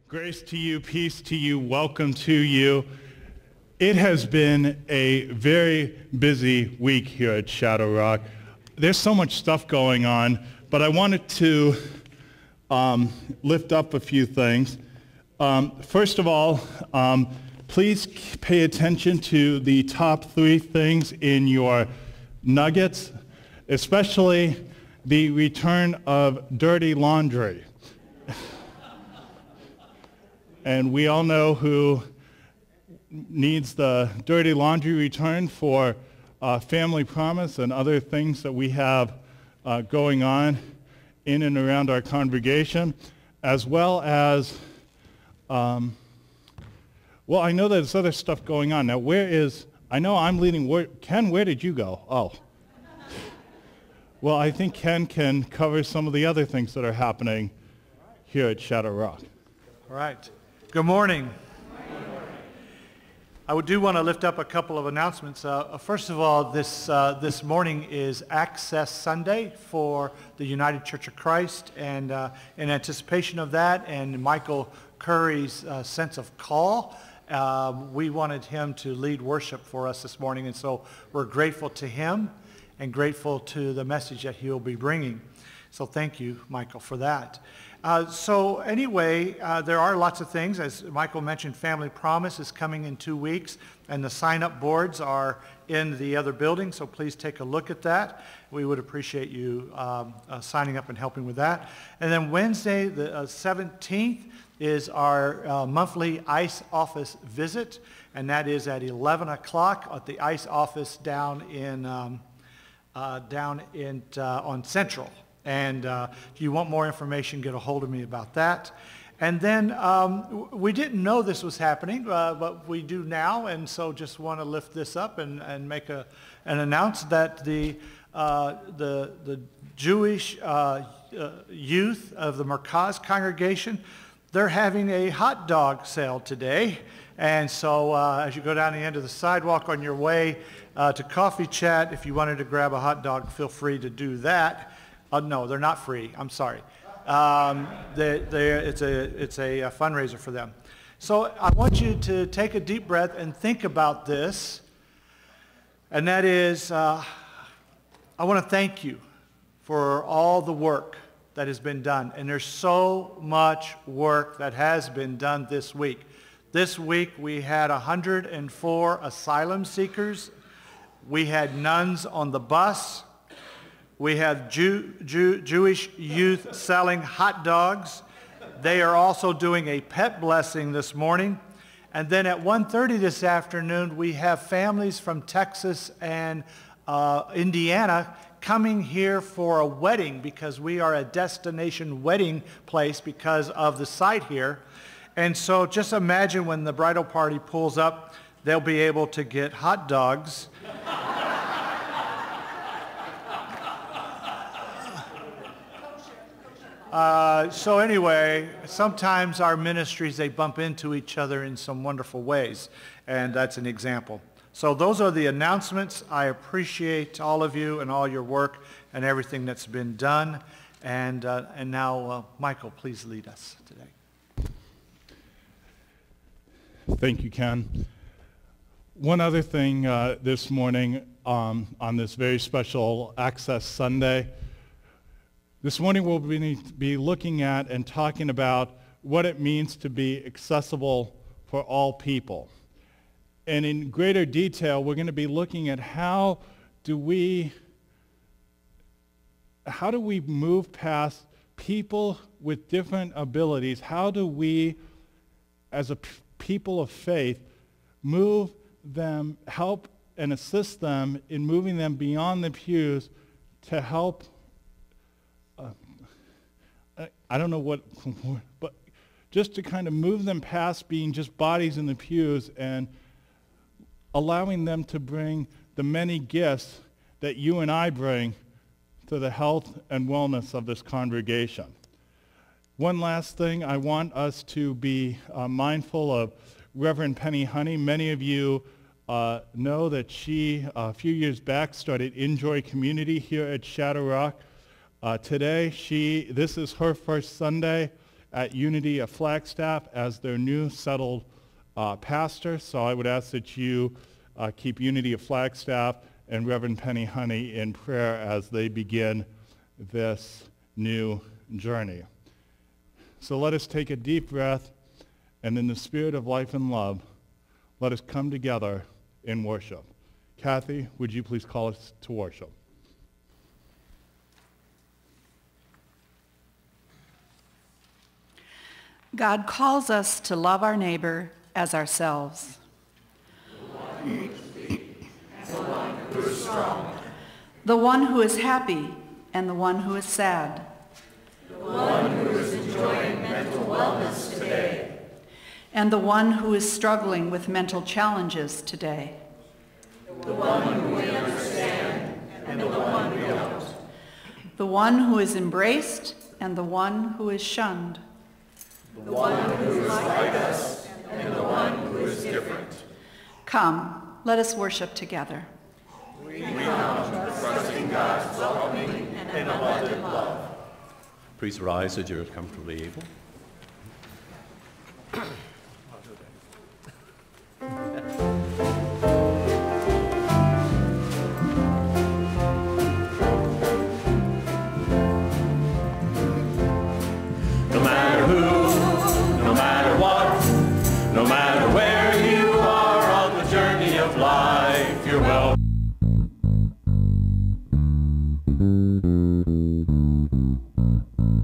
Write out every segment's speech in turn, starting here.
Grace to you, peace to you, welcome to you. It has been a very busy week here at Shadow Rock. There's so much stuff going on, but I wanted to lift up a few things. First of all, please pay attention to the top 3 things in your nuggets, especially the return of dirty laundry. And we all know who needs the dirty laundry returned for Family Promise and other things that we have going on in and around our congregation, as well as, well, I know there's other stuff going on. Now, I know I'm leading, Ken, where did you go? Oh. Well, I think Ken can cover some of the other things that are happening here at Shadow Rock. All right. Good morning. I do want to lift up a couple of announcements. First of all, this morning is Access Sunday for the United Church of Christ, and in anticipation of that and Michael Curry's sense of call, we wanted him to lead worship for us this morning, and so we're grateful to him and grateful to the message that he'll be bringing. So thank you, Michael, for that. So anyway, there are lots of things. As Michael mentioned, Family Promise is coming in 2 weeks, and the sign-up boards are in the other building, so please take a look at that. We would appreciate you signing up and helping with that. And then Wednesday, the 17th, is our monthly ICE office visit, and that is at 11 o'clock at the ICE office down on Central. And if you want more information, get a hold of me about that. And then we didn't know this was happening, but we do now, and so just want to lift this up and make and announce that the Jewish youth of the Merkaz congregation, they're having a hot dog sale today. And so as you go down the end of the sidewalk on your way to Coffee Chat, if you wanted to grab a hot dog, feel free to do that. No, they're not free. I'm sorry. It's a fundraiser for them. So I want you to take a deep breath and think about this. And that is, I want to thank you for all the work that has been done. And there's so much work that has been done this week. This week we had 104 asylum seekers. We had nuns on the bus. We have Jewish youth selling hot dogs. They are also doing a pet blessing this morning. And then at 1:30 this afternoon, we have families from Texas and Indiana coming here for a wedding because we are a destination wedding place because of the site here. And so just imagine when the bridal party pulls up, they'll be able to get hot dogs. So anyway, sometimes our ministries, they bump into each other in some wonderful ways, and that's an example. So those are the announcements. I appreciate all of you and all your work and everything that's been done. And now, Michael, please lead us today. Thank you, Ken. One other thing this morning on this very special Access Sunday. This morning we'll be looking at and talking about what it means to be accessible for all people. And in greater detail, we're going to be looking at how do we move past people with different abilities? How do we, as a people of faith, move them, help and assist them in moving them beyond the pews to help I don't know what, but just to kind of move them past being just bodies in the pews and allowing them to bring the many gifts that you and I bring to the health and wellness of this congregation. One last thing, I want us to be mindful of Reverend Penny Honey. Many of you know that she, a few years back, started Enjoy Community here at Shadow Rock. Today, this is her first Sunday at Unity of Flagstaff as their new settled pastor. So I would ask that you keep Unity of Flagstaff and Reverend Penny Honey in prayer as they begin this new journey. So let us take a deep breath, and in the spirit of life and love, let us come together in worship. Kathy, would you please call us to worship? God calls us to love our neighbor as ourselves. The one who is weak and the one who is strong. The one who is happy and the one who is sad. The one who is enjoying mental wellness today. And the one who is struggling with mental challenges today. The one who we understand and the one we don't. The one who is embraced and the one who is shunned. The one who is like us and the one who is different. Come, let us worship together. We come trusting God's welcoming and abundant love. Please rise as you're comfortably able. No matter who, no matter what, no matter where you are on the journey of life, you're welcome.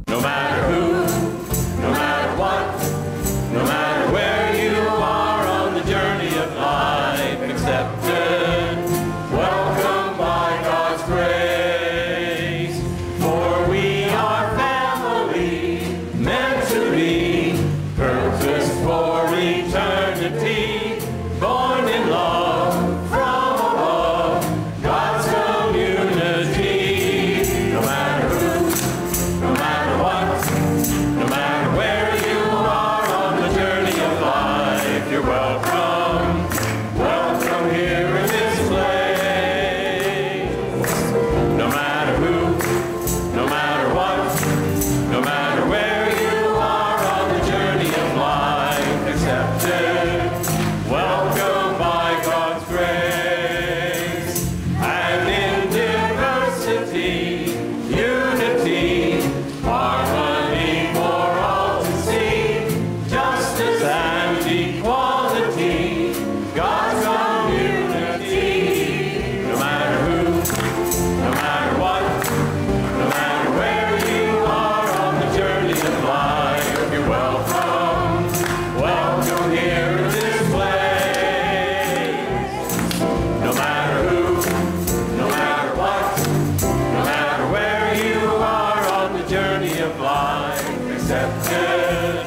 No matter who, no matter what, no matter where you are on the journey of life, accepted, welcomed by God's grace. For we are family, meant to be, purposed for eternity, born in love from above, God's community. No matter who, no matter what, no matter where you are on the journey of life, you're welcome, welcome here in this place. No matter who, no matter what, no matter where you are on the journey of life, accepted, welcome by God's grace. And in diversity, unity, harmony for all to see, justice and equality, God's community. No matter who, no matter what, no matter where you are on the journey of life, you're welcome, welcome here in this place. No matter who, no matter what, no matter where you are on the journey of life, accepted,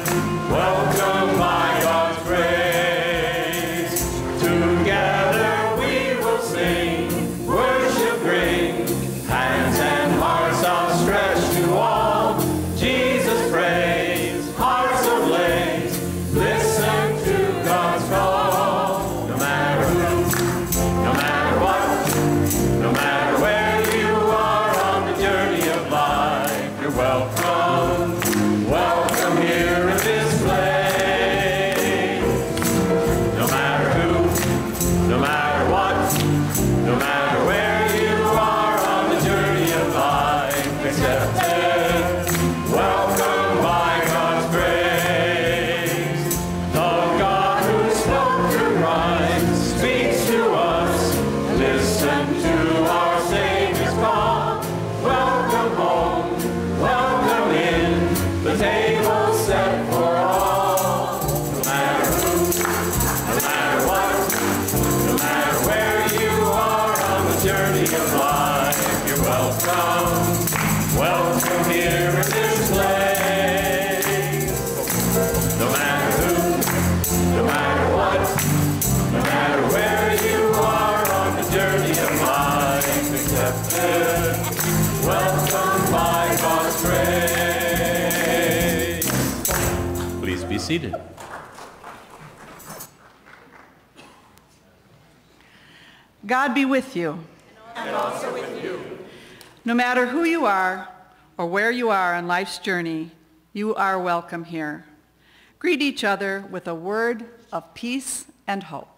welcome by God's grace. Together we will sing, worship bring, hands and hearts outstretched to all. Jesus praise, hearts ablaze, listen to God's call. No matter who, no matter what, no matter where you are on the journey of life, you're welcome, welcome here in this place. No matter who, no matter what, no matter where you are on the journey of life, accepted, welcome by God's grace. The God who spoke through Christ speaks to us. Listen to our Savior's call. Welcome home, welcome in, the table set for all. No matter who, no matter what, no matter where you are on the journey of life, you're welcome, welcome here in this place. No matter who, no matter what, no matter where you are on the journey of life, accepted, welcome by God's grace. Please be seated. God be with you. And also with you. No matter who you are or where you are on life's journey, You are welcome here. Greet each other with a word of peace and hope.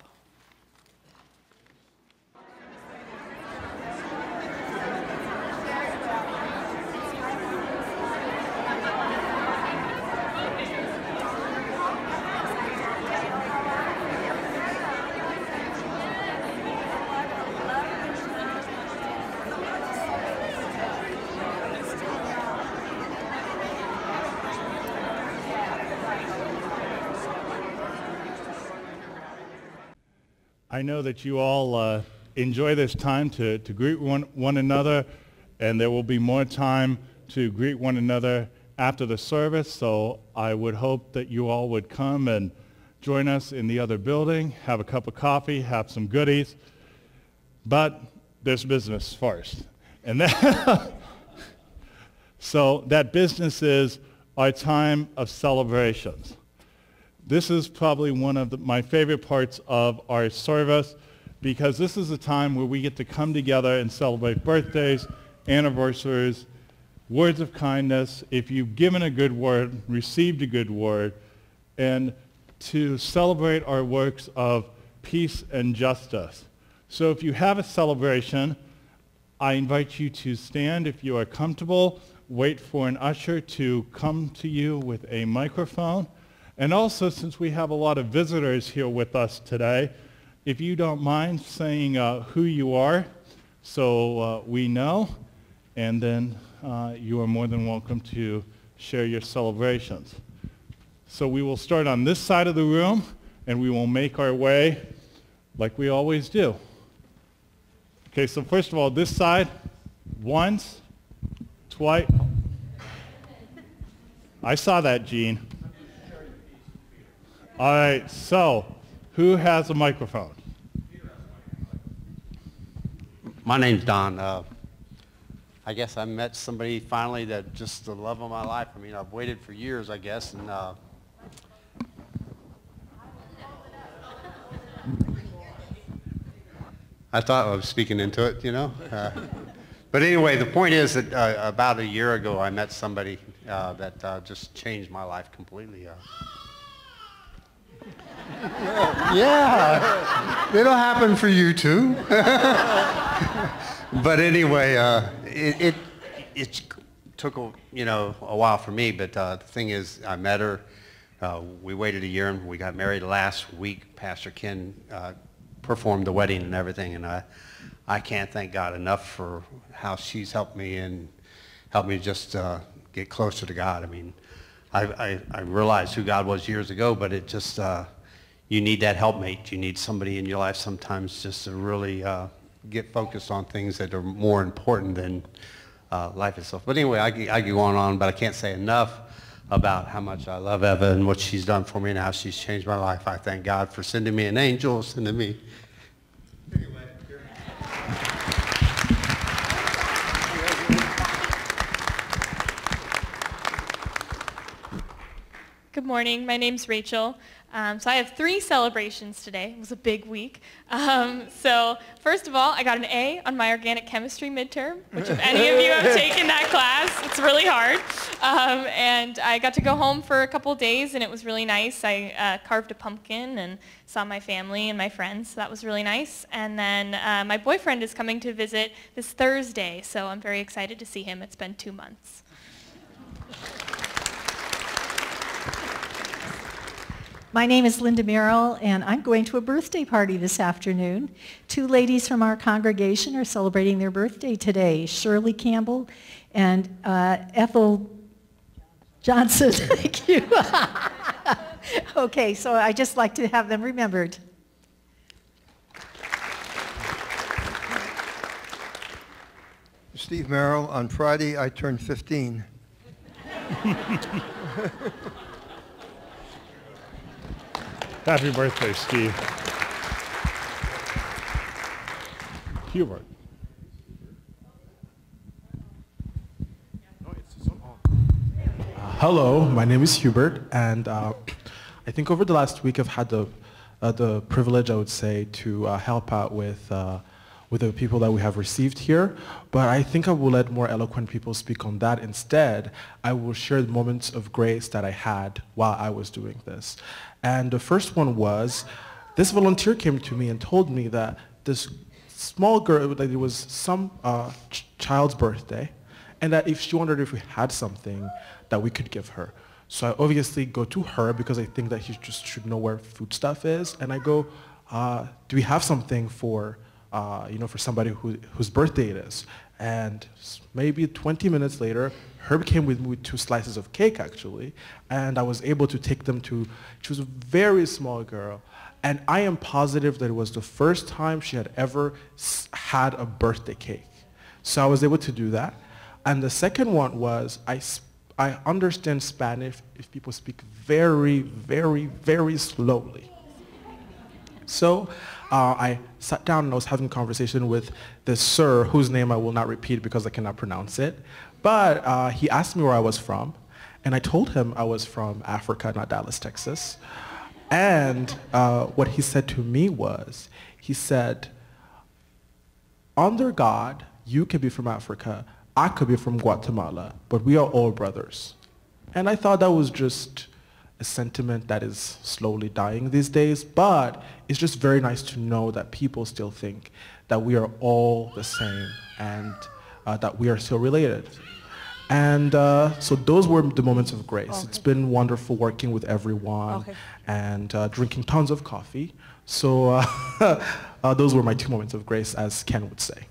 I know that you all enjoy this time to greet one another, and there will be more time to greet one another after the service, so I would hope that you all would come and join us in the other building, have a cup of coffee, have some goodies, but there's business first. And so that business is our time of celebrations. This is probably one of my favorite parts of our service, because this is a time where we get to come together and celebrate birthdays, anniversaries, words of kindness, if you've given a good word, received a good word, and to celebrate our works of peace and justice. So if you have a celebration, I invite you to stand if you are comfortable, wait for an usher to come to you with a microphone. And also, since we have a lot of visitors here with us today, if you don't mind saying who you are so we know, and then you are more than welcome to share your celebrations. So we will start on this side of the room, and we will make our way like we always do. Okay, so first of all, this side, once, twice. I saw that, Gene. All right, so who has a microphone? My name's Don. I guess I met somebody finally that just the love of my life. I mean, I've waited for years, I guess, and I thought I was speaking into it, you know. But anyway, the point is that about a year ago, I met somebody that just changed my life completely. Yeah, it'll happen for you too. But anyway, it took a while for me. But the thing is, I met her. We waited a year and we got married last week. Pastor Ken performed the wedding and everything, and I can't thank God enough for how she's helped me and helped me just get closer to God. I mean, I realized who God was years ago, but it just you need that helpmate. You need somebody in your life sometimes just to really get focused on things that are more important than life itself. But anyway, I could go on and on, but I can't say enough about how much I love Eva and what she's done for me and how she's changed my life. I thank God for sending me an angel, sending me. Good morning. My name's Rachel. So I have 3 celebrations today. It was a big week. So first of all, I got an A on my organic chemistry midterm, which if any of you have taken that class, it's really hard. And I got to go home for a couple days, and it was really nice. I carved a pumpkin and saw my family and my friends, so that was really nice. And then my boyfriend is coming to visit this Thursday, so I'm very excited to see him. It's been 2 months. My name is Linda Merrill, and I'm going to a birthday party this afternoon. 2 ladies from our congregation are celebrating their birthday today, Shirley Campbell and Ethel Johnson. Thank you. Okay, so I just like to have them remembered. Steve Merrill, on Friday I turned 15. Happy birthday, Steve. Hubert. Hello, my name is Hubert, and I think over the last week I've had the privilege, I would say, to help out with with the people that we have received here, but I think I will let more eloquent people speak on that instead. I will share the moments of grace that I had while I was doing this. And the first one was, this volunteer came to me and told me that this small girl, that it was some child's birthday, and that if she wondered if we had something that we could give her. So I obviously go to her because I think that she just should know where food stuff is, and I go, do we have something for, for somebody whose birthday it is? And maybe 20 minutes later, Herb came with me with 2 slices of cake, actually, and I was able to take them to, she was a very small girl, and I am positive that it was the first time she had ever had a birthday cake. So I was able to do that. And the second one was, I understand Spanish if people speak very, very, very slowly. So I sat down and I was having a conversation with this sir, whose name I will not repeat because I cannot pronounce it. But he asked me where I was from, and I told him I was from Africa, not Dallas, Texas. And what he said to me was, he said, under God, you can be from Africa, I could be from Guatemala, but we are all brothers. And I thought that was just a sentiment that is slowly dying these days, but it's just very nice to know that people still think that we are all the same and that we are still related. And so those were the moments of grace. Okay. It's been wonderful working with everyone and drinking tons of coffee. So those were my 2 moments of grace, as Ken would say.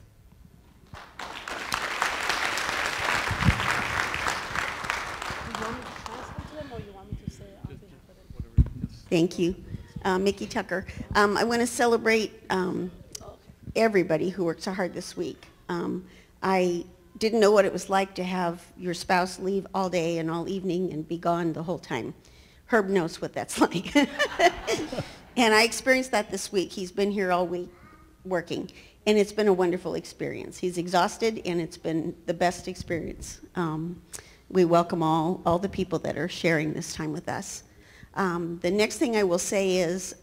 Thank you. Mickey Tucker. I want to celebrate everybody who worked so hard this week. I didn't know what it was like to have your spouse leave all day and all evening and be gone the whole time. Herb knows what that's like. And I experienced that this week. He's been here all week working, and it's been a wonderful experience. He's exhausted, and it's been the best experience. We welcome all the people that are sharing this time with us. The next thing I will say is,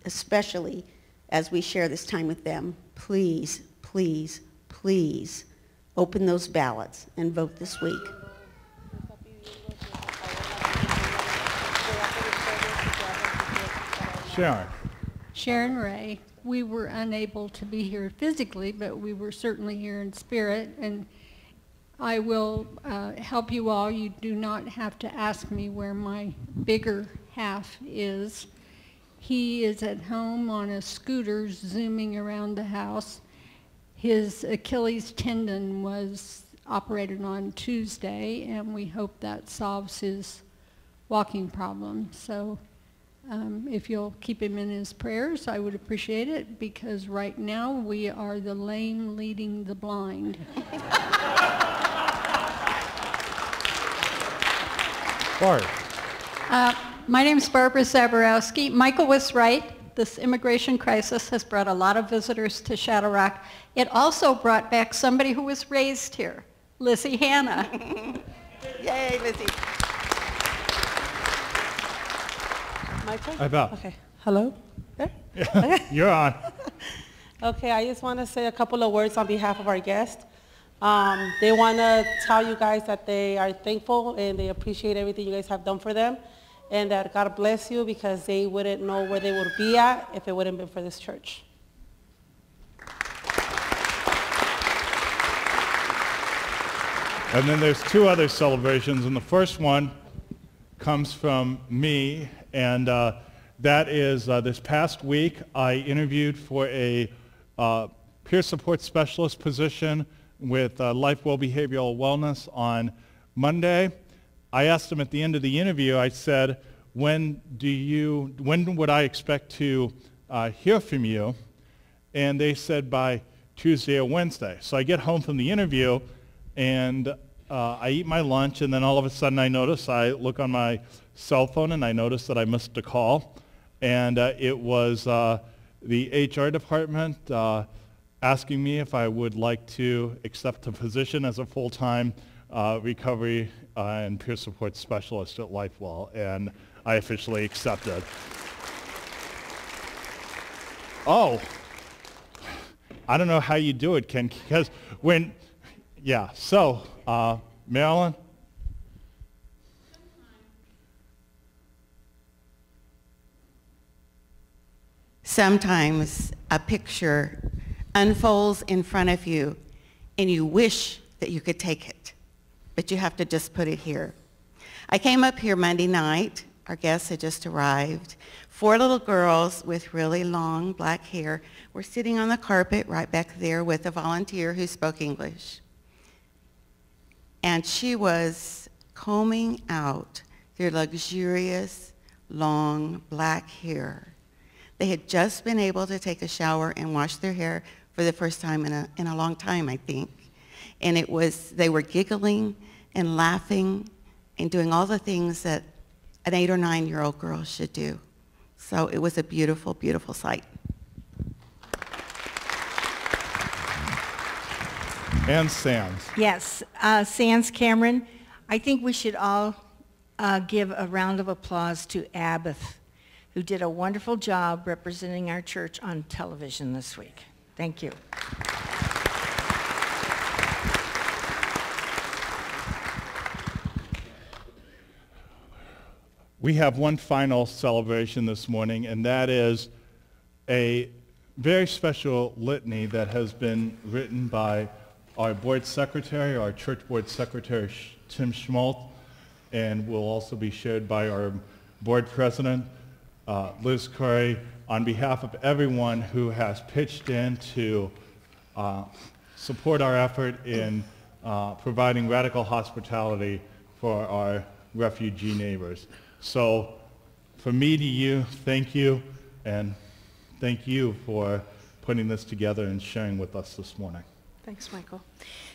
especially as we share this time with them, please, please, please open those ballots and vote this week. Sharon. Sharon Ray. We were unable to be here physically, but we were certainly here in spirit, and I will help you all. You do not have to ask me where my bigger half is. He is at home on a scooter zooming around the house. His Achilles tendon was operated on Tuesday, and we hope that solves his walking problem. So if you'll keep him in his prayers, I would appreciate it, because right now we are the lame leading the blind. Barb. My name is Barbara Zaborowski. Michael was right. This immigration crisis has brought a lot of visitors to Shadow Rock. It also brought back somebody who was raised here, Lizzie Hanna. Yay, Lizzie. Michael? About. Okay. Hello? There? Okay. You're on. Okay, I just want to say a couple of words on behalf of our guests. They want to tell you guys that they are thankful and they appreciate everything you guys have done for them, and that God bless you, because they wouldn't know where they would be at if it wouldn't have been for this church. And then there's 2 other celebrations, and the first one comes from me, and that is this past week I interviewed for a peer support specialist position with Life Well Behavioral Wellness on Monday. I asked them at the end of the interview, I said, when would I expect to hear from you? And they said by Tuesday or Wednesday. So I get home from the interview, and I eat my lunch, and then all of a sudden I look on my cell phone, and I notice that I missed a call. And it was the HR department asking me if I would like to accept a position as a full-time recovery and peer support specialist at LifeWell, and I officially accepted. Oh, I don't know how you do it, Ken, because when, yeah, so, Marilyn? Sometimes a picture unfolds in front of you and you wish that you could take it, but you have to just put it here. I came up here Monday night. Our guests had just arrived. 4 little girls with really long black hair were sitting on the carpet right back there with a volunteer who spoke English. And she was combing out their luxurious, long black hair. They had just been able to take a shower and wash their hair for the first time in a long time, I think. And they were giggling and laughing and doing all the things that an 8 or 9-year-old girl should do. So it was a beautiful, beautiful sight. And Sands. Yes, Sands Cameron, I think we should all give a round of applause to Abbott, who did a wonderful job representing our church on television this week. Thank you. We have one final celebration this morning, and that is a very special litany that has been written by our board secretary, our church board secretary, Tim Schmaltz, and will also be shared by our board president, Liz Curry, on behalf of everyone who has pitched in to support our effort in providing radical hospitality for our refugee neighbors. So from me to you, thank you, and thank you for putting this together and sharing with us this morning. Thanks, Michael.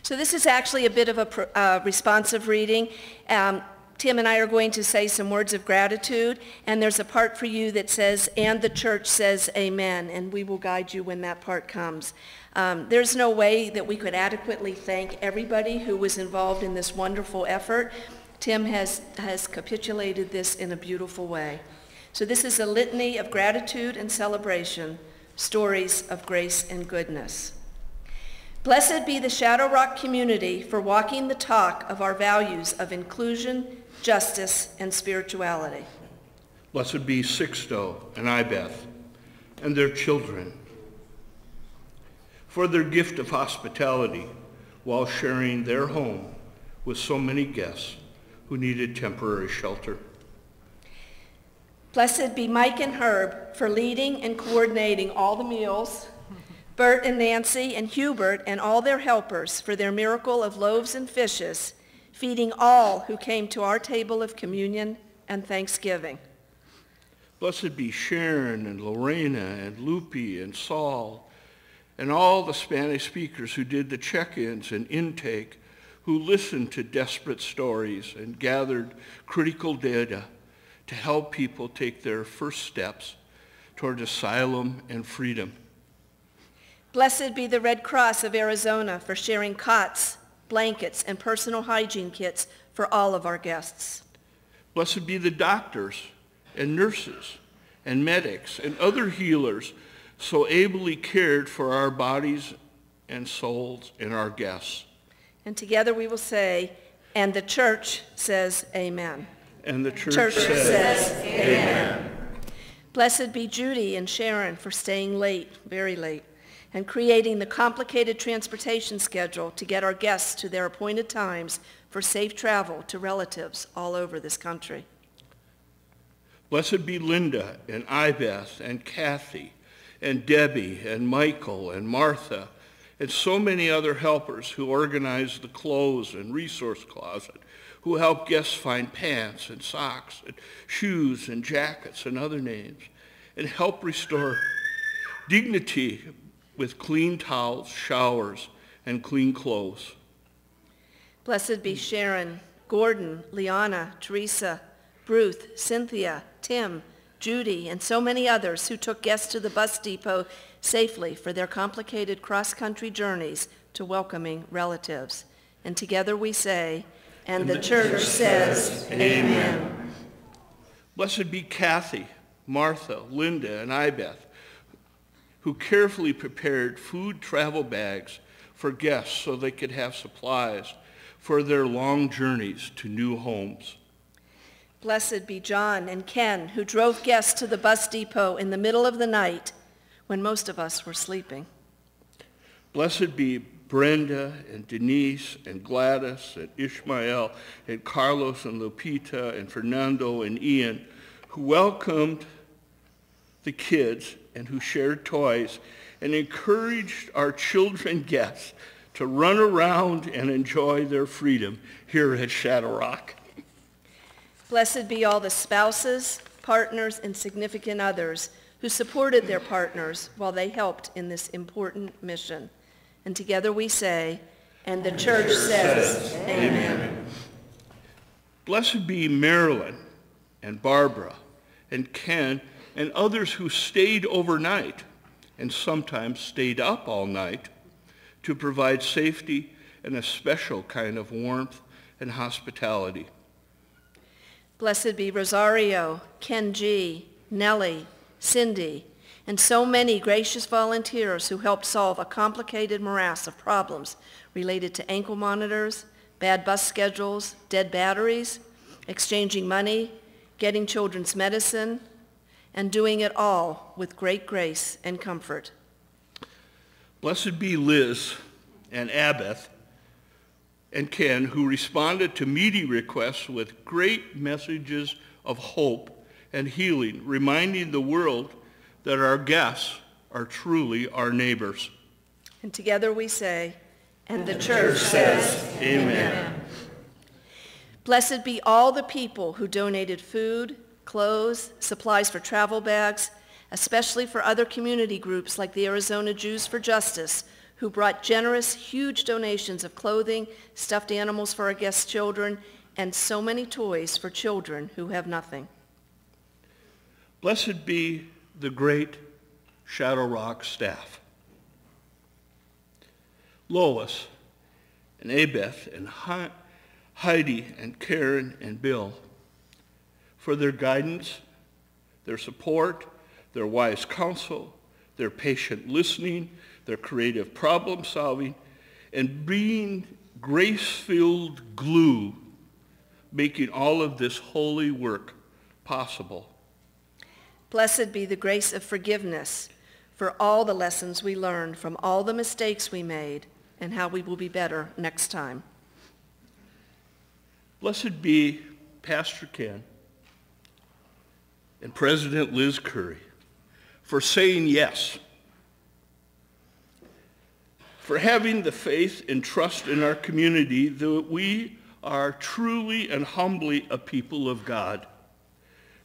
So this is actually a bit of a responsive reading. Tim and I are going to say some words of gratitude, and there's a part for you that says, "And the church says amen," and we will guide you when that part comes. There's no way that we could adequately thank everybody who was involved in this wonderful effort. Tim has capitulated this in a beautiful way. So this is a litany of gratitude and celebration, stories of grace and goodness. Blessed be the Shadow Rock community for walking the talk of our values of inclusion, justice, and spirituality. Blessed be Sixto and Ibeth and their children for their gift of hospitality while sharing their home with so many guests who needed temporary shelter. Blessed be Mike and Herb for leading and coordinating all the meals, Bert and Nancy and Hubert and all their helpers for their miracle of loaves and fishes, feeding all who came to our table of communion and thanksgiving. Blessed be Sharon and Lorena and Lupe and Saul and all the Spanish speakers who did the check-ins and intake, who listened to desperate stories and gathered critical data to help people take their first steps toward asylum and freedom. Blessed be the Red Cross of Arizona for sharing cots, blankets, and personal hygiene kits for all of our guests. Blessed be the doctors and nurses and medics and other healers so ably cared for our bodies and souls and our guests. And together we will say, "And the church says amen." And the church says amen. Blessed be Judy and Sharon for staying late, very late, and creating the complicated transportation schedule to get our guests to their appointed times for safe travel to relatives all over this country. Blessed be Linda and Ibeth and Kathy and Debbie and Michael and Martha and so many other helpers who organized the clothes and resource closet, who helped guests find pants and socks and shoes and jackets and other names, and help restore dignity with clean towels, showers, and clean clothes. Blessed be Sharon, Gordon, Liana, Teresa, Ruth, Cynthia, Tim, Judy, and so many others who took guests to the bus depot safely for their complicated cross-country journeys to welcoming relatives. And together we say, "And the church says amen." Blessed be Kathy, Martha, Linda, and Ibeth, who carefully prepared food travel bags for guests so they could have supplies for their long journeys to new homes. Blessed be John and Ken, who drove guests to the bus depot in the middle of the night when most of us were sleeping. Blessed be Brenda and Denise and Gladys and Ishmael and Carlos and Lupita and Fernando and Ian, who welcomed the kids and who shared toys and encouraged our children guests to run around and enjoy their freedom here at Shadow Rock. Blessed be all the spouses, partners, and significant others who supported their partners while they helped in this important mission. And together we say, and the church says, Amen. Blessed be Marilyn and Barbara and Ken and others who stayed overnight and sometimes stayed up all night to provide safety and a special kind of warmth and hospitality. Blessed be Rosario, Ken G., Nellie, Cindy, and so many gracious volunteers who helped solve a complicated morass of problems related to ankle monitors, bad bus schedules, dead batteries, exchanging money, getting children's medicine, and doing it all with great grace and comfort. Blessed be Liz and Abbeth and Ken, who responded to meeting requests with great messages of hope and healing, reminding the world that our guests are truly our neighbors. And together we say, and the church says, Amen. Blessed be all the people who donated food, clothes, supplies for travel bags, especially for other community groups like the Arizona Jews for Justice, who brought generous, huge donations of clothing, stuffed animals for our guests' children, and so many toys for children who have nothing. Blessed be the great Shadow Rock staff. Lois and Abeth and Heidi and Karen and Bill, for their guidance, their support, their wise counsel, their patient listening, their creative problem solving, and being grace-filled glue, making all of this holy work possible. Blessed be the grace of forgiveness for all the lessons we learned from all the mistakes we made and how we will be better next time. Blessed be Pastor Ken and President Liz Curry for saying yes, for having the faith and trust in our community that we are truly and humbly a people of God,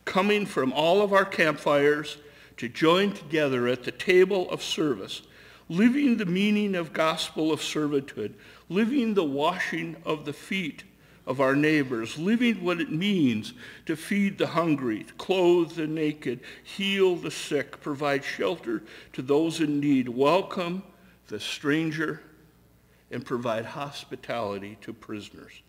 coming from all of our campfires to join together at the table of service, living the meaning of gospel of servanthood, living the washing of the feet of our neighbors, living what it means to feed the hungry, clothe the naked, heal the sick, provide shelter to those in need, welcome the stranger, and provide hospitality to prisoners.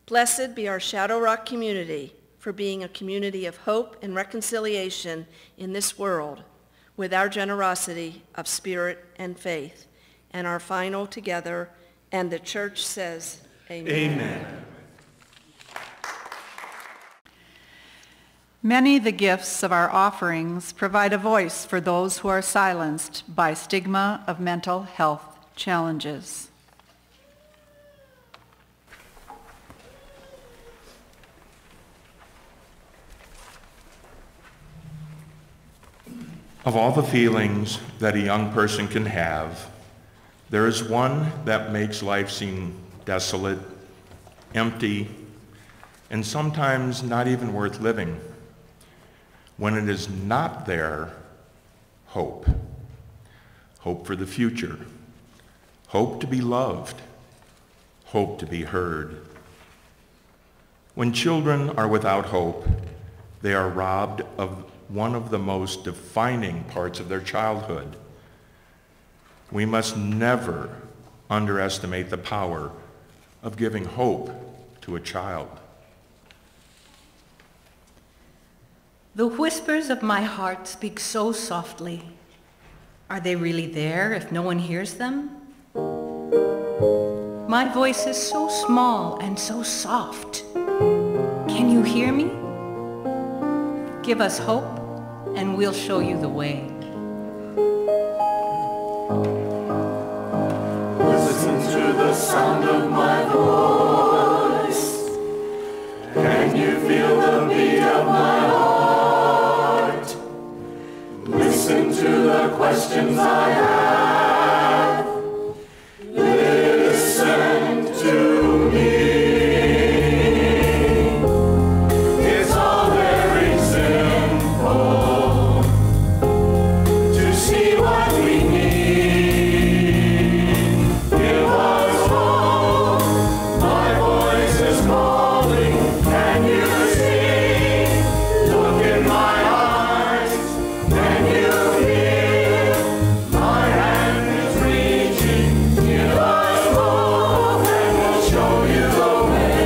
Blessed be our Shadow Rock community for being a community of hope and reconciliation in this world with our generosity of spirit and faith. And our final together, and the church says, Amen. Amen. Many the gifts of our offerings provide a voice for those who are silenced by stigma of mental health challenges. Of all the feelings that a young person can have, there is one that makes life seem desolate, empty, and sometimes not even worth living. When it is not there, hope. Hope for the future. Hope to be loved. Hope to be heard. When children are without hope, they are robbed of one of the most defining parts of their childhood. We must never underestimate the power of giving hope to a child. The whispers of my heart speak so softly. Are they really there if no one hears them? My voice is so small and so soft. Can you hear me? Give us hope and we'll show you the way. Listen to the sound of my voice. Can you feel the beat of my heart? Listen to the questions I have. Listen to me. It's all very simple to see what we need. Give us hope. My voice is calling. Can you see? Look in my eyes. Can you feel? My hand is reaching. Give us hope and we'll show you the way.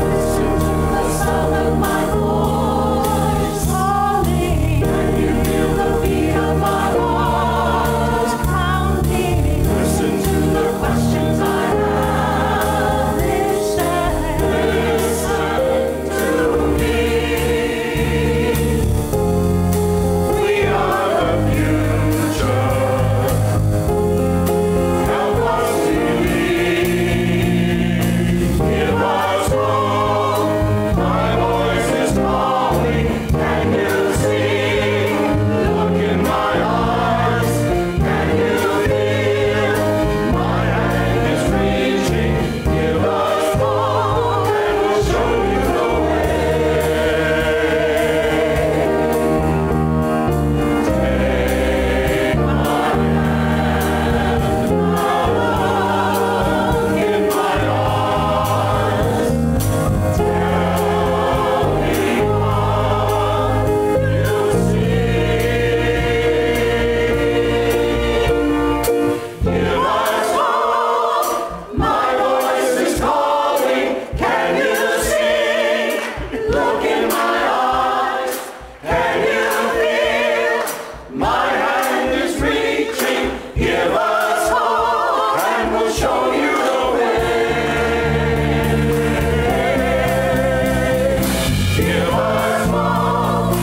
Listen to the sound of my voice calling. Can you feel the beat of my heart pounding? Listen to the questions I have. Listen to me. We are the future. Help us believe. Give us hope. My voice is calling. Can you see? Look in my eyes. Can you feel? My hand is reaching. Give us hope and we'll show you the way. Take my hand. Look in my eyes. Tell me what you see. Give us hope. My voice is calling. Can you see? Look in my eyes. Can you feel? My hand is reaching. Give us hope and we'll show you the way. Give us hope.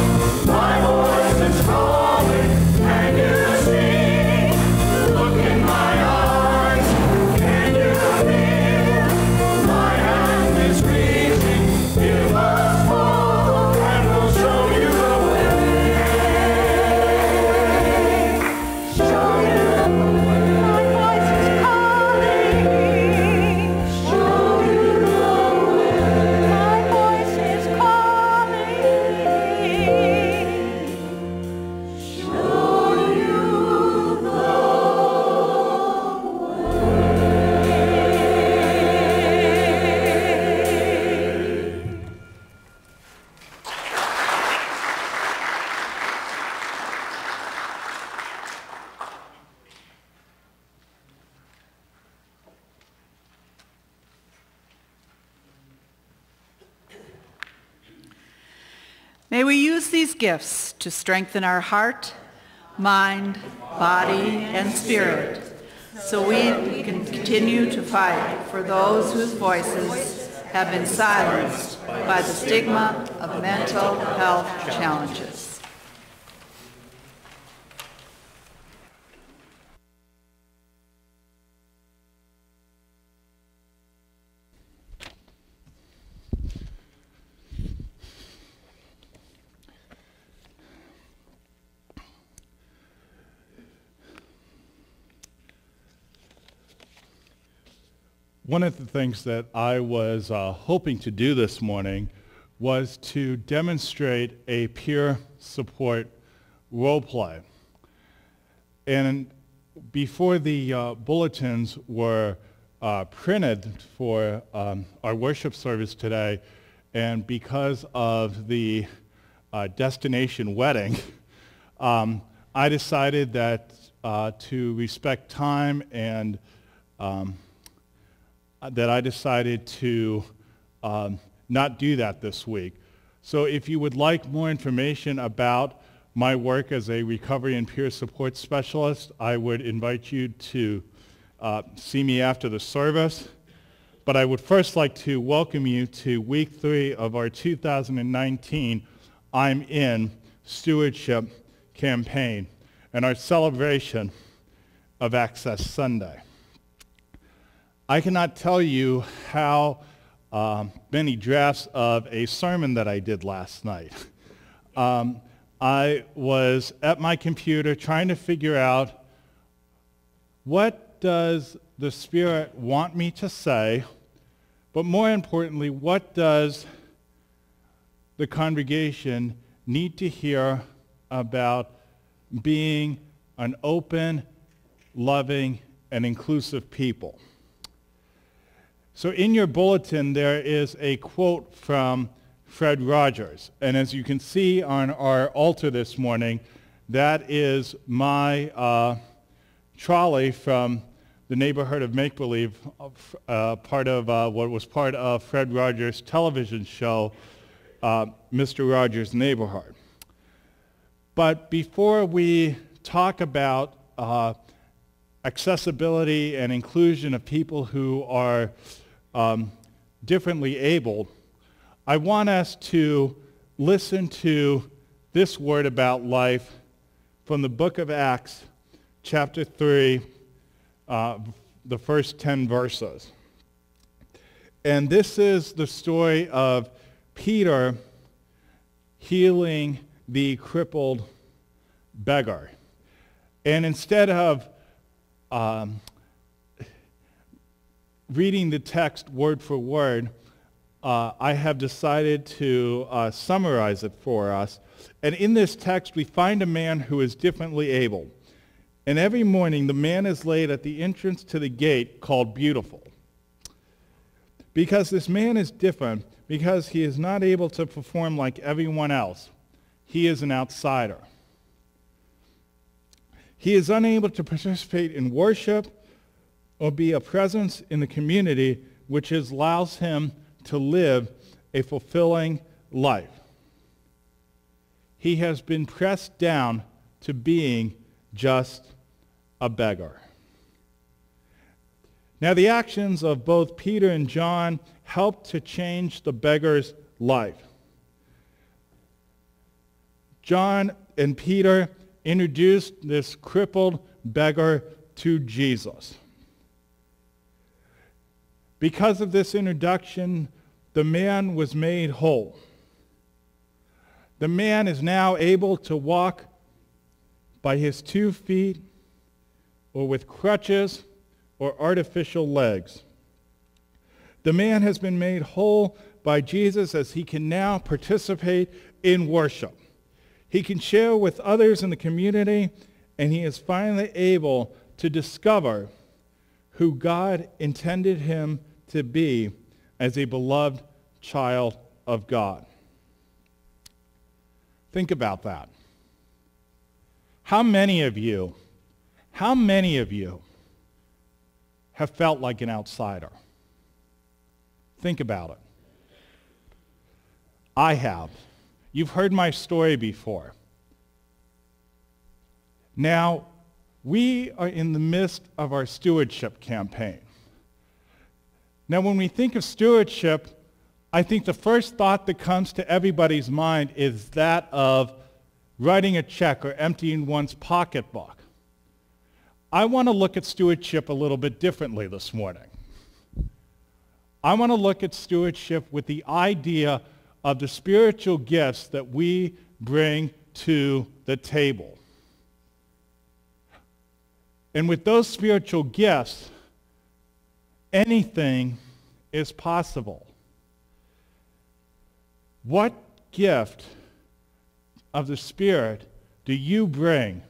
My voice is calling. Can you see? Look in my eyes. Can you feel? My hand is reaching. Give us hope and we'll show you the way. Show you the way. My voice is calling. Show you the way. My voice is calling. Show you the May we use these gifts to strengthen our heart, mind, body, and spirit, so we can continue to fight for those whose voices have been silenced by the stigma of mental health challenges. One of the things that I was hoping to do this morning was to demonstrate a peer support role play. And before the bulletins were printed for our worship service today, and because of the destination wedding, I decided that to respect time and that I decided to not do that this week. So if you would like more information about my work as a recovery and peer support specialist, I would invite you to see me after the service. But I would first like to welcome you to week 3 of our 2019 I'm In Stewardship campaign and our celebration of Access Sunday. I cannot tell you how many drafts of a sermon that I did last night. I was at my computer trying to figure out, what does the Spirit want me to say? But more importantly, what does the congregation need to hear about being an open, loving, and inclusive people? So in your bulletin, there is a quote from Fred Rogers. And as you can see on our altar this morning, that is my trolley from the neighborhood of Make-Believe, part of what was part of Fred Rogers' television show, Mr. Rogers' Neighborhood. But before we talk about accessibility and inclusion of people who are differently abled, I want us to listen to this word about life from the book of Acts, chapter 3, the first 10 verses. And this is the story of Peter healing the crippled beggar. And instead of reading the text word for word, I have decided to summarize it for us. And in this text, we find a man who is differently abled. And every morning, the man is laid at the entrance to the gate called Beautiful. Because this man is different, because he is not able to perform like everyone else, he is an outsider. He is unable to participate in worship or be a presence in the community, which allows him to live a fulfilling life. He has been pressed down to being just a beggar. Now, the actions of both Peter and John helped to change the beggar's life. John and Peter introduced this crippled beggar to Jesus. Because of this introduction, the man was made whole. The man is now able to walk by his 2 feet or with crutches or artificial legs. The man has been made whole by Jesus as he can now participate in worship. He can share with others in the community, and he is finally able to discover who God intended him to be as a beloved child of God. Think about that. How many of you have felt like an outsider? Think about it. I have. You've heard my story before. Now, we are in the midst of our stewardship campaign. Now, when we think of stewardship, I think the first thought that comes to everybody's mind is that of writing a check or emptying one's pocketbook. I want to look at stewardship a little bit differently this morning. I want to look at stewardship with the idea of the spiritual gifts that we bring to the table. And with those spiritual gifts, anything is possible. What gift of the Spirit do you bring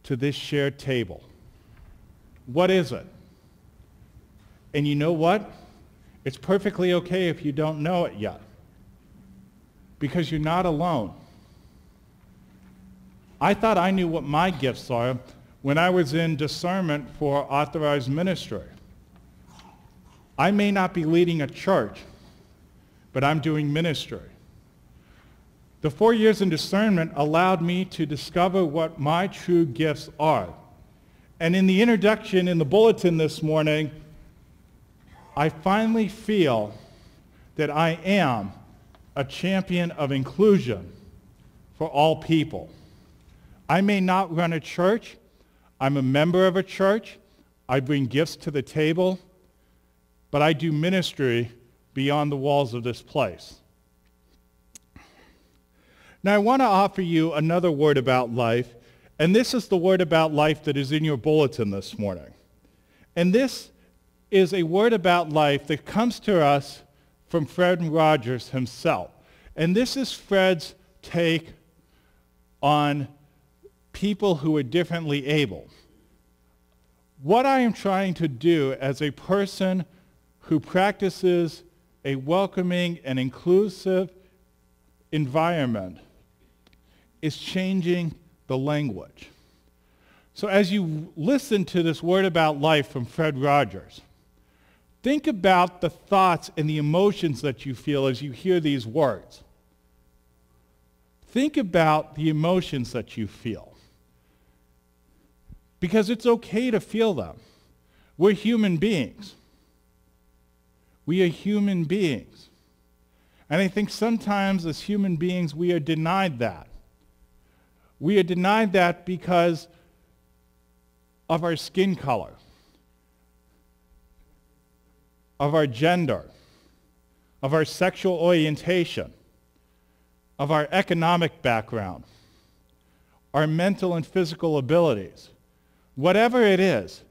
to this shared table? What is it? And you know what? It's perfectly okay if you don't know it yet, because you're not alone. I thought I knew what my gifts are when I was in discernment for authorized ministry. I may not be leading a church, but I'm doing ministry. The 4 years in discernment allowed me to discover what my true gifts are. And in the introduction in the bulletin this morning, I finally feel that I am a champion of inclusion for all people. I may not run a church. I'm a member of a church. I bring gifts to the table, but I do ministry beyond the walls of this place. Now, I want to offer you another word about life, and this is the word about life that is in your bulletin this morning. And this is a word about life that comes to us from Fred Rogers himself. And this is Fred's take on people who are differently able. What I am trying to do as a person who practices a welcoming and inclusive environment is changing the language. So as you listen to this word about life from Fred Rogers, think about the thoughts and the emotions that you feel as you hear these words. Think about the emotions that you feel. Because it's okay to feel them. We're human beings. We are human beings. And I think sometimes as human beings we are denied that. We are denied that because of our skin color, of our gender, of our sexual orientation, of our economic background, our mental and physical abilities. Whatever it is,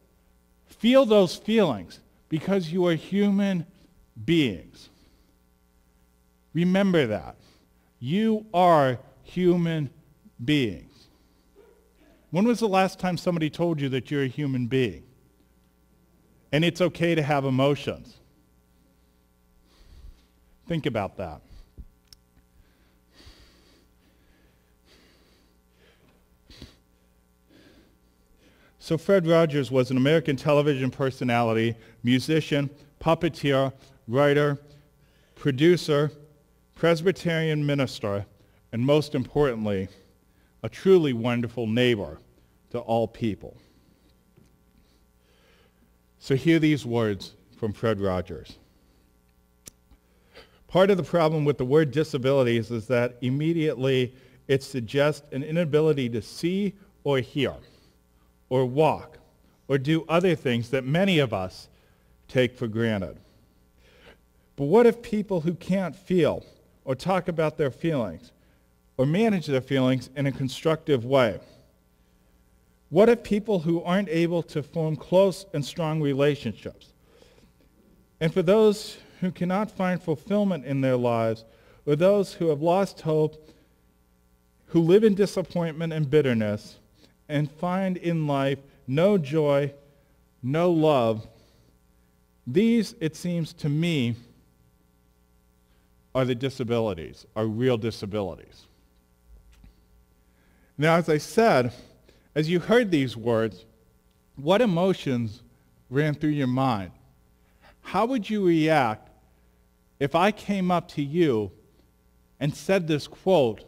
feel those feelings because you are human beings. Remember that. You are human beings. When was the last time somebody told you that you're a human being? And it's okay to have emotions. Think about that. So Fred Rogers was an American television personality, musician, puppeteer, writer, producer, Presbyterian minister, and most importantly, a truly wonderful neighbor to all people. So hear these words from Fred Rogers. Part of the problem with the word disabilities is that immediately it suggests an inability to see or hear, or walk, or do other things that many of us take for granted. But what if people who can't feel or talk about their feelings or manage their feelings in a constructive way? What if people who aren't able to form close and strong relationships? And for those who cannot find fulfillment in their lives, or those who have lost hope, who live in disappointment and bitterness, and find in life no joy, no love, these, it seems to me, are the disabilities, are real disabilities. Now, as I said, as you heard these words, what emotions ran through your mind? How would you react if I came up to you and said this quote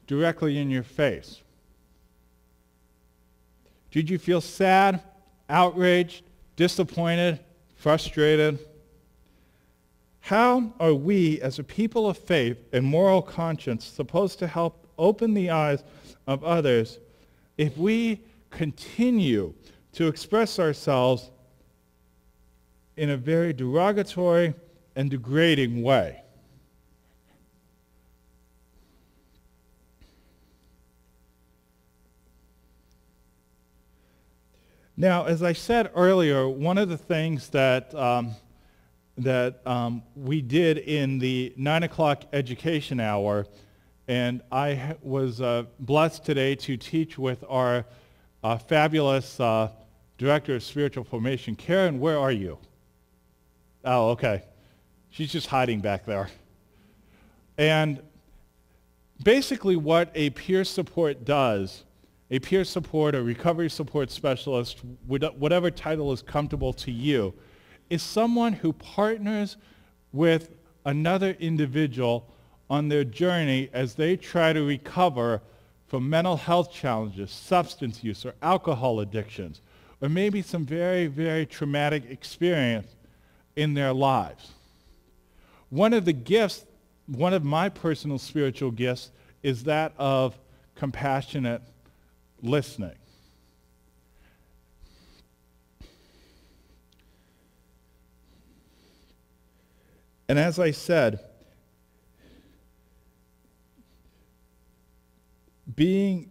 directly in your face? Did you feel sad, outraged, disappointed, frustrated? How are we as a people of faith and moral conscience supposed to help open the eyes of others if we continue to express ourselves in a very derogatory and degrading way? Now, as I said earlier, one of the things that we did in the 9 o'clock education hour, and I was blessed today to teach with our fabulous Director of Spiritual Formation. Karen, where are you? Oh, okay. She's just hiding back there. And basically what a peer support does, a peer support or recovery support specialist, whatever title is comfortable to you, is someone who partners with another individual on their journey as they try to recover from mental health challenges, substance use, or alcohol addictions, or maybe some very, very traumatic experience in their lives. One of the gifts, one of my personal spiritual gifts, is that of compassionate listening. And as I said, being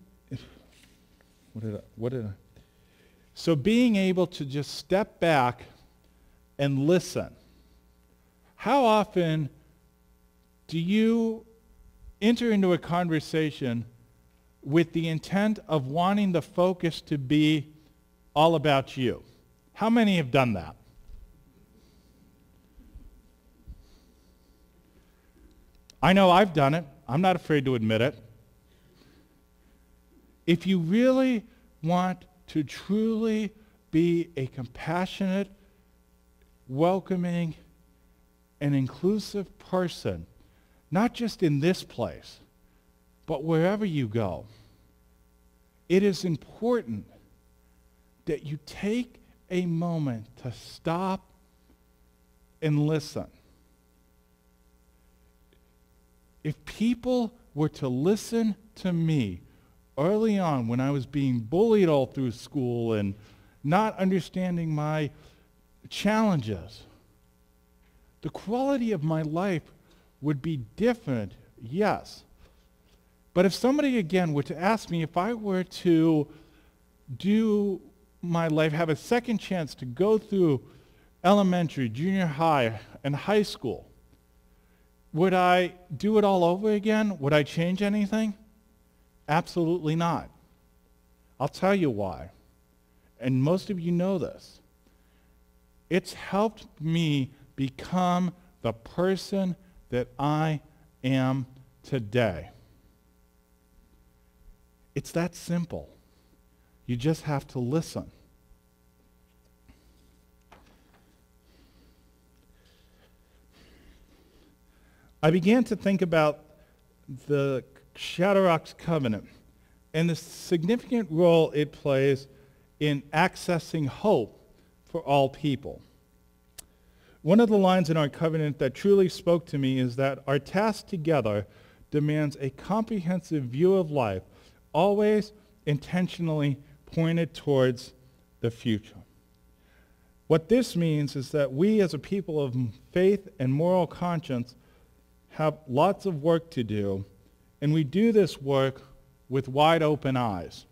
able to just step back and listen. How often do you enter into a conversation with the intent of wanting the focus to be all about you? How many have done that? I know I've done it. I'm not afraid to admit it. If you really want to truly be a compassionate, welcoming, and inclusive person, not just in this place, but wherever you go, it is important that you take a moment to stop and listen. If people were to listen to me early on when I was being bullied all through school and not understanding my challenges, the quality of my life would be different, yes. But if somebody, again, were to ask me if I were to do my life, have a second chance to go through elementary, junior high, and high school, would I do it all over again? Would I change anything? Absolutely not. I'll tell you why. And most of you know this. It's helped me become the person that I am today. It's that simple. You just have to listen. I began to think about the Shadrach's covenant and the significant role it plays in accessing hope for all people. One of the lines in our covenant that truly spoke to me is that our task together demands a comprehensive view of life, always intentionally pointed towards the future. What this means is that we as a people of faith and moral conscience have lots of work to do, and we do this work with wide open eyes.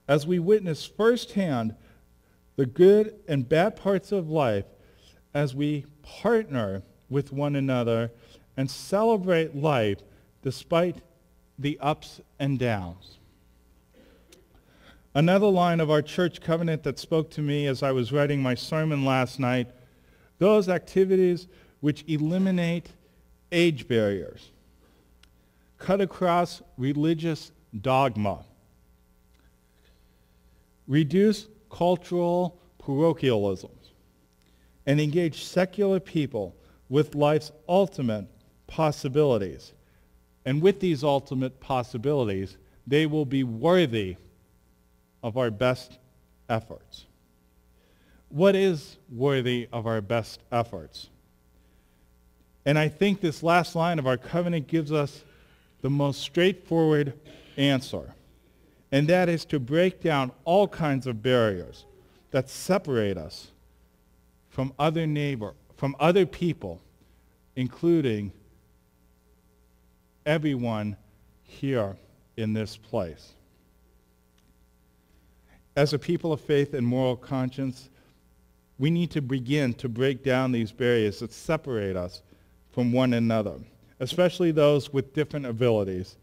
As we witness firsthand the good and bad parts of life, as we partner with one another and celebrate life despite the ups and downs. Another line of our church covenant that spoke to me as I was writing my sermon last night, those activities which eliminate age barriers, cut across religious dogma, reduce cultural parochialisms, and engage secular people with life's ultimate possibilities. And with these ultimate possibilities, they will be worthy of our best efforts. What is worthy of our best efforts? And I think this last line of our covenant gives us the most straightforward answer. And that is to break down all kinds of barriers that separate us from other people, including everyone here in this place. As a people of faith and moral conscience, we need to begin to break down these barriers that separate us from one another, especially those with different abilities.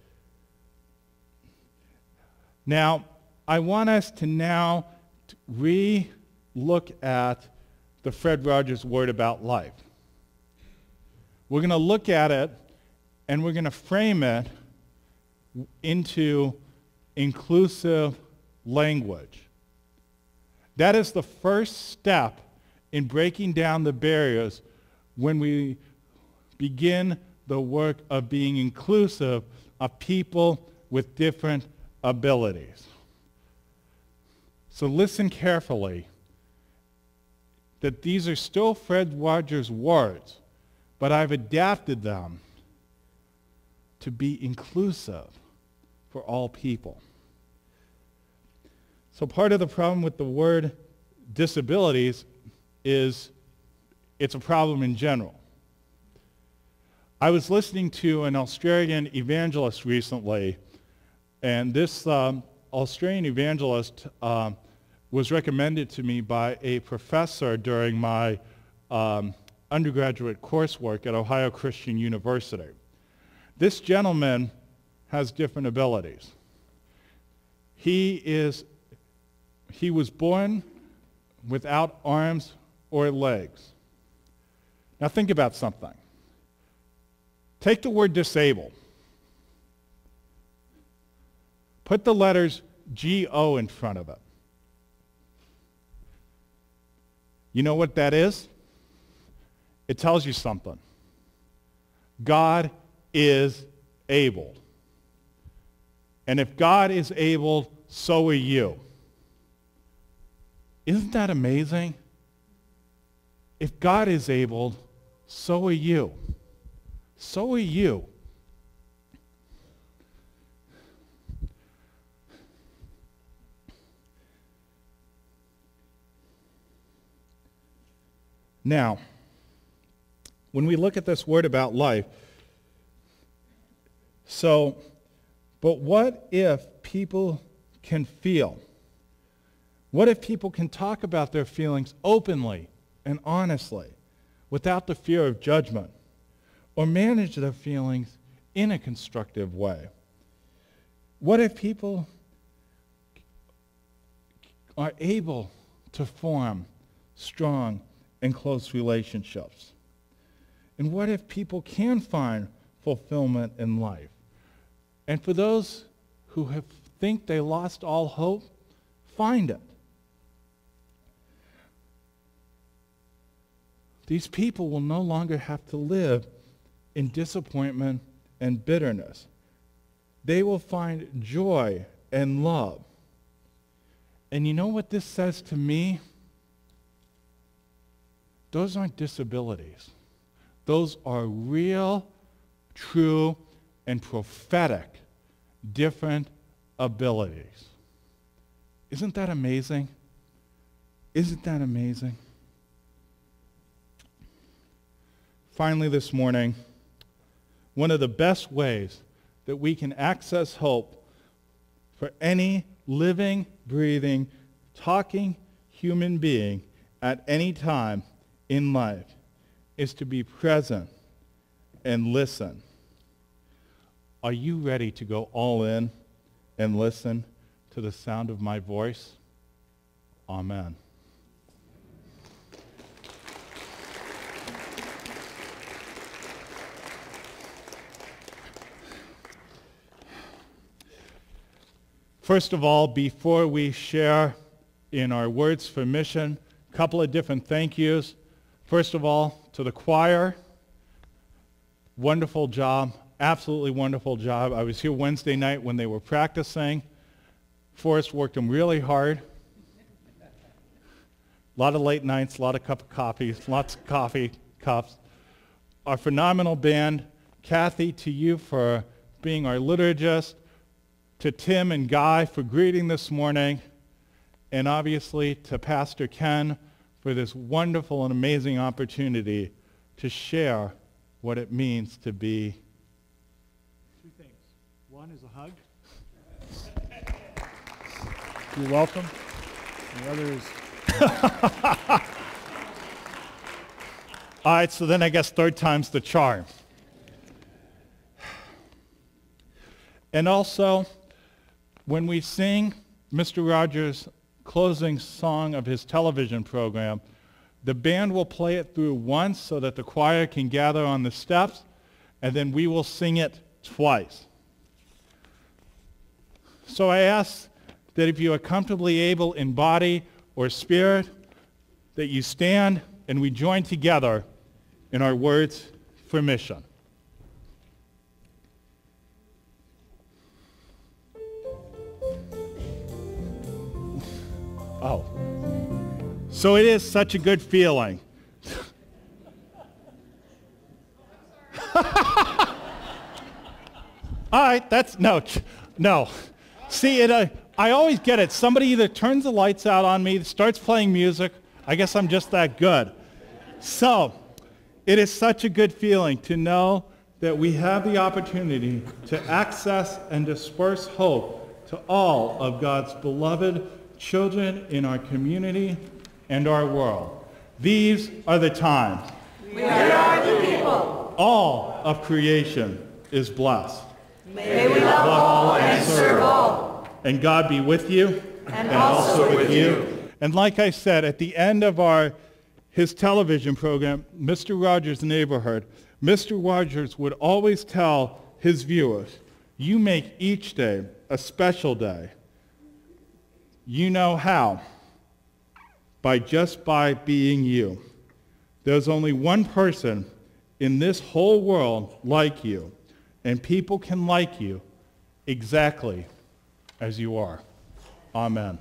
Now, I want us to now re-look at the Fred Rogers word about life. We're going to look at it and we're going to frame it into inclusive language. That is the first step in breaking down the barriers when we begin the work of being inclusive of people with different abilities. So listen carefully, that these are still Fred Rogers' words, but I've adapted them to be inclusive for all people. So part of the problem with the word disabilities is it's a problem in general. I was listening to an Australian evangelist recently, and this Australian evangelist was recommended to me by a professor during my undergraduate coursework at Ohio Christian University. This gentleman has different abilities. He was born without arms or legs. Now think about something. Take the word disabled. Put the letters G-O in front of it. You know what that is? It tells you something. God is able. And if God is able, so are you. Isn't that amazing? If God is able, so are you. So are you. Now, when we look at this word about life, but what if people can feel? What if people can talk about their feelings openly and honestly, without the fear of judgment, or manage their feelings in a constructive way? What if people are able to form strong and close relationships? And what if people can find fulfillment in life? And for those who think they lost all hope, find it. These people will no longer have to live in disappointment and bitterness. They will find joy and love. And you know what this says to me? Those aren't disabilities. Those are real, true, and prophetic different abilities. Isn't that amazing? Isn't that amazing? Finally this morning, one of the best ways that we can access hope for any living, breathing, talking human being at any time in life is to be present and listen. Are you ready to go all in and listen to the sound of my voice? Amen. First of all, before we share in our words for mission, a couple of different thank yous. First of all, to the choir, wonderful job, absolutely wonderful job. I was here Wednesday night when they were practicing. Forrest worked them really hard. A lot of late nights, a lot of cup of coffee, lots of coffee cups. Our phenomenal band, Kathy, to you for being our liturgist, to Tim and Guy for greeting this morning, and obviously to Pastor Ken for this wonderful and amazing opportunity to share what it means to be. Two things. One is a hug. You're welcome. The other is... All right, so then I guess third time's the charm. And also, when we sing Mr. Rogers' closing song of his television program, the band will play it through once so that the choir can gather on the steps, and then we will sing it twice. So I ask that if you are comfortably able in body or spirit, that you stand and we join together in our words for mission. Oh. So it is such a good feeling. All right, no. See, I always get it. Somebody either turns the lights out on me, starts playing music. I guess I'm just that good. So, it is such a good feeling to know that we have the opportunity to access and disperse hope to all of God's beloved children in our community and our world. These are the times. We are the people. All of creation is blessed. May we love all and serve all. And God be with you. And also with you. And like I said, at the end of his television program, Mr. Rogers' Neighborhood, Mr. Rogers would always tell his viewers, you make each day a special day. You know how? By being you. There's only one person in this whole world like you, and people can like you exactly as you are. Amen.